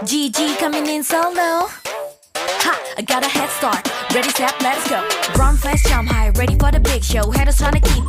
GG coming in solo. Ha, I got a head start. Ready, set, let's go. Run fast, jump high, ready for the big show. Haters trying to keep